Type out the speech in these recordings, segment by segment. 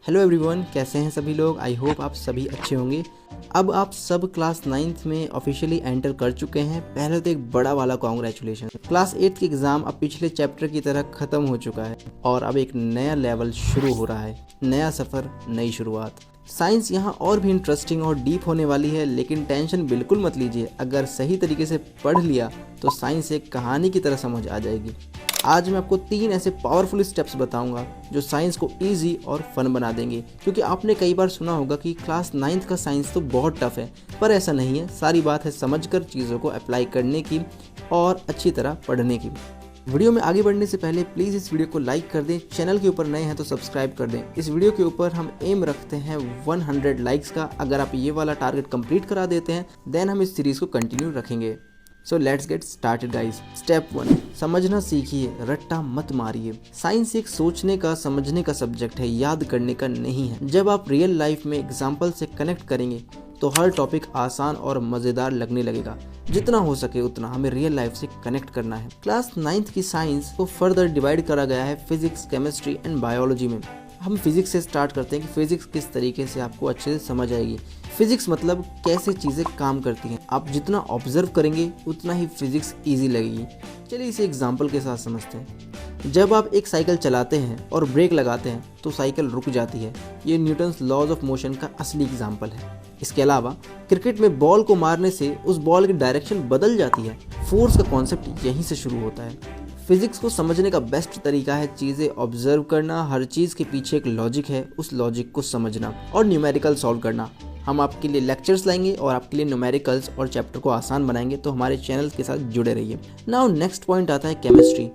Hello everyone, कैसे हैं सभी लोग। आई होप आप सभी अच्छे होंगे। अब आप सब क्लास 9th में ऑफिशियली एंटर कर चुके हैं। पहले तो एक बड़ा वाला कॉन्ग्रेचुलेशन। क्लास 8th की एग्ज़ाम अब पिछले चैप्टर की तरह ख़त्म हो चुका है और अब एक नया लेवल शुरू हो रहा है। नया सफ़र, नई शुरुआत। साइंस यहाँ और भी इंटरेस्टिंग और डीप होने वाली है, लेकिन टेंशन बिल्कुल मत लीजिए। अगर सही तरीके से पढ़ लिया तो साइंस एक कहानी की तरह समझ आ जाएगी। आज मैं आपको 3 ऐसे पावरफुल स्टेप्स बताऊंगा जो साइंस को इजी और फन बना देंगे। क्योंकि आपने कई बार सुना होगा कि क्लास 9th का साइंस तो बहुत टफ है, पर ऐसा नहीं है। सारी बात है समझकर चीज़ों को अप्लाई करने की और अच्छी तरह पढ़ने की। वीडियो में आगे बढ़ने से पहले प्लीज़ इस वीडियो को लाइक कर दें। चैनल के ऊपर नए हैं तो सब्सक्राइब कर दें। इस वीडियो के ऊपर हम एम रखते हैं 100 लाइक्स का। अगर आप ये वाला टारगेट कंप्लीट करा देते हैं देन हम इस सीरीज़ को कंटिन्यू रखेंगे। So let's get started guys. Step 1, समझना सीखिए, रट्टा मत मारिए। साइंस एक सोचने का, समझने का सब्जेक्ट है, याद करने का नहीं है। जब आप रियल लाइफ में एग्जाम्पल से कनेक्ट करेंगे तो हर टॉपिक आसान और मज़ेदार लगने लगेगा। जितना हो सके उतना हमें रियल लाइफ से कनेक्ट करना है। क्लास 9th की साइंस को फर्दर डिवाइड करा गया है फिजिक्स, केमिस्ट्री एंड बायोलॉजी में। हम फिजिक्स से स्टार्ट करते हैं कि फिजिक्स किस तरीके से आपको अच्छे से समझ आएगी। फिजिक्स मतलब कैसे चीज़ें काम करती हैं। आप जितना ऑब्जर्व करेंगे उतना ही फिजिक्स इजी लगेगी। चलिए इसे एग्जांपल के साथ समझते हैं। जब आप एक साइकिल चलाते हैं और ब्रेक लगाते हैं तो साइकिल रुक जाती है। ये न्यूटन्स लॉज ऑफ मोशन का असली एग्जाम्पल है। इसके अलावा क्रिकेट में बॉल को मारने से उस बॉल की डायरेक्शन बदल जाती है। फोर्स का कॉन्सेप्ट यहीं से शुरू होता है। फिजिक्स को समझने का बेस्ट तरीका है चीज़ें ऑब्जर्व करना। हर चीज़ के पीछे एक लॉजिक है, उस लॉजिक को समझना और न्यूमेरिकल सॉल्व करना। हम आपके लिए लेक्चर्स लाएंगे और आपके लिए न्यूमेरिकल्स और चैप्टर को आसान बनाएंगे, तो हमारे चैनल के साथ जुड़े रहिए। नाउ नेक्स्ट पॉइंट आता है केमिस्ट्री।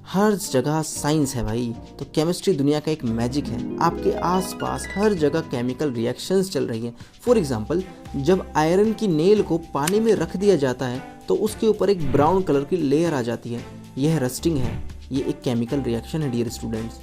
हर जगह साइंस है भाई, तो केमिस्ट्री दुनिया का एक मैजिक है। आपके आसपास हर जगह केमिकल रिएक्शंस चल रही हैं। फॉर एग्जांपल, जब आयरन की नेल को पानी में रख दिया जाता है तो उसके ऊपर एक ब्राउन कलर की लेयर आ जाती है। यह रस्टिंग है, ये एक केमिकल रिएक्शन है डियर स्टूडेंट्स।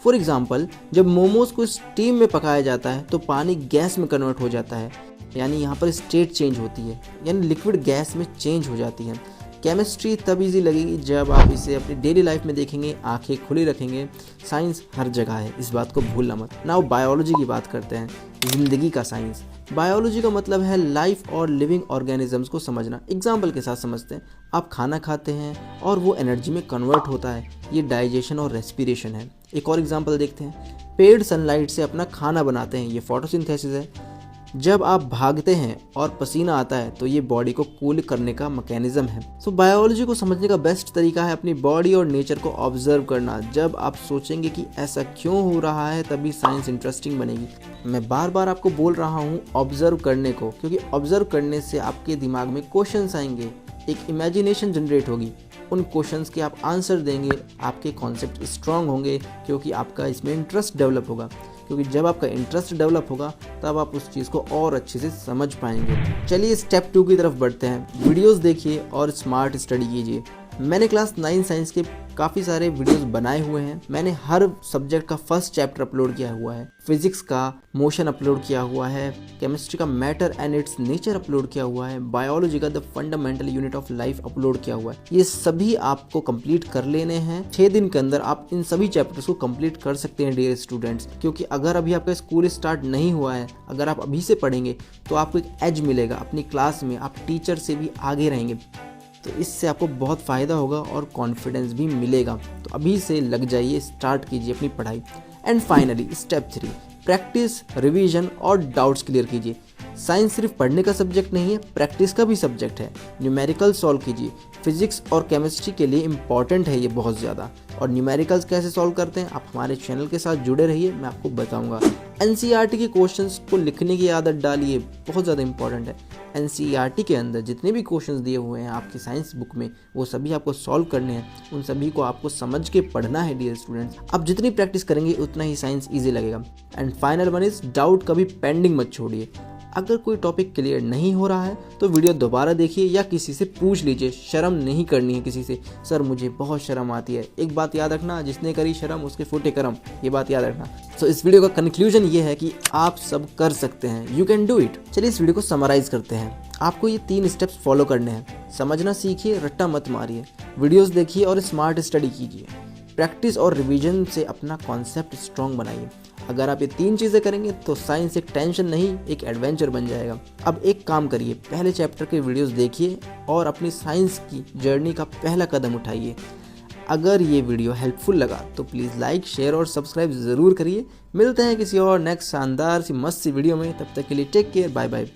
फॉर एग्जाम्पल, जब मोमोज को स्टीम में पकाया जाता है तो पानी गैस में कन्वर्ट हो जाता है, यानी यहाँ पर स्टेट चेंज होती है, यानी लिक्विड गैस में चेंज हो जाती है। केमिस्ट्री तब इजी लगेगी जब आप इसे अपनी डेली लाइफ में देखेंगे, आंखें खुली रखेंगे। साइंस हर जगह है, इस बात को भूलना मत। नाउ बायोलॉजी की बात करते हैं, जिंदगी का साइंस। बायोलॉजी का मतलब है लाइफ और लिविंग ऑर्गेनिजम्स को समझना। एग्जाम्पल के साथ समझते हैं। आप खाना खाते हैं और वो एनर्जी में कन्वर्ट होता है, ये डाइजेशन और रेस्पिरेशन है। एक और एग्जाम्पल देखते हैं। पेड़ सनलाइट से अपना खाना बनाते हैं, ये फोटोसिंथेसिस है। जब आप भागते हैं और पसीना आता है तो ये बॉडी को कूल करने का मैकेनिज्म है। सो बायोलॉजी को समझने का बेस्ट तरीका है अपनी बॉडी और नेचर को ऑब्जर्व करना। जब आप सोचेंगे कि ऐसा क्यों हो रहा है तभी साइंस इंटरेस्टिंग बनेगी। मैं बार बार आपको बोल रहा हूँ ऑब्जर्व करने को, क्योंकि ऑब्जर्व करने से आपके दिमाग में क्वेश्चंस आएंगे, एक इमेजिनेशन जनरेट होगी। उन क्वेश्चंस के आप आंसर देंगे, आपके कॉन्सेप्ट स्ट्रांग होंगे, क्योंकि आपका इसमें इंटरेस्ट डेवलप होगा। क्योंकि जब आपका इंटरेस्ट डेवलप होगा तब आप उस चीज़ को और अच्छे से समझ पाएंगे। चलिए स्टेप 2 की तरफ बढ़ते हैं। वीडियोस देखिए और स्मार्ट स्टडी कीजिए। मैंने क्लास 9 साइंस के काफ़ी सारे वीडियोस बनाए हुए हैं। मैंने हर सब्जेक्ट का फर्स्ट चैप्टर अपलोड किया हुआ है, फिजिक्स का मोशन अपलोड किया हुआ है, केमिस्ट्री का matter and it's nature upload किया हुआ है, बायोलॉजी का the fundamental unit of life upload किया हुआ है। ये सभी आपको कंप्लीट कर लेने हैं। 6 दिन के अंदर आप इन सभी चैप्टर्स को कंप्लीट कर सकते हैं डियर स्टूडेंट्स। क्योंकि अगर अभी आपका स्कूल स्टार्ट नहीं हुआ है, अगर आप अभी से पढ़ेंगे तो आपको एक एज मिलेगा अपनी क्लास में, आप टीचर से भी आगे रहेंगे। तो इससे आपको बहुत फ़ायदा होगा और कॉन्फिडेंस भी मिलेगा। तो अभी से लग जाइए, स्टार्ट कीजिए अपनी पढ़ाई। And finally step 3, practice, revision और डाउट्स क्लियर कीजिए। साइंस सिर्फ पढ़ने का सब्जेक्ट नहीं है, प्रैक्टिस का भी सब्जेक्ट है। न्यूमेरिकल सॉल्व कीजिए। फिजिक्स और केमिस्ट्री के लिए इंपॉर्टेंट है ये बहुत ज़्यादा। और न्यूमेरिकल्स कैसे सॉल्व करते हैं, आप हमारे चैनल के साथ जुड़े रहिए, मैं आपको बताऊंगा। एनसीईआरटी के क्वेश्चंस को लिखने की आदत डालिए, बहुत ज़्यादा इंपॉर्टेंट है। एनसीईआरटी के अंदर जितने भी क्वेश्चंस दिए हुए हैं आपकी साइंस बुक में, वो सभी आपको सॉल्व करने हैं। उन सभी को आपको समझ के पढ़ना है डियर स्टूडेंट्स। आप जितनी प्रैक्टिस करेंगे उतना ही साइंस ईजी लगेगा। And final one is doubt कभी पेंडिंग मत छोड़िए। अगर कोई टॉपिक क्लियर नहीं हो रहा है तो वीडियो दोबारा देखिए या किसी से पूछ लीजिए। शर्म नहीं करनी है किसी से। सर मुझे बहुत शर्म आती है। एक बात याद रखना, जिसने करी शर्म उसके फूटे करम, ये बात याद रखना। सो इस वीडियो का कंक्लूजन ये है कि आप सब कर सकते हैं, यू कैन डू इट। चलिए इस वीडियो को समराइज करते हैं। आपको ये 3 स्टेप्स फॉलो करने हैं। समझना सीखिए, रट्टा मत मारिए, वीडियोस देखिए और स्मार्ट स्टडी कीजिए। प्रैक्टिस और रिवीजन से अपना कॉन्सेप्ट स्ट्रॉन्ग बनाइए। अगर आप ये 3 चीज़ें करेंगे तो साइंस एक टेंशन नहीं, एक एडवेंचर बन जाएगा। अब एक काम करिए, पहले चैप्टर के वीडियोस देखिए और अपनी साइंस की जर्नी का पहला कदम उठाइए। अगर ये वीडियो हेल्पफुल लगा तो प्लीज़ लाइक, शेयर और सब्सक्राइब ज़रूर करिए। मिलते हैं किसी और नेक्स्ट शानदार सी मस्त सी वीडियो में, तब तक के लिए टेक केयर, बाय बाय।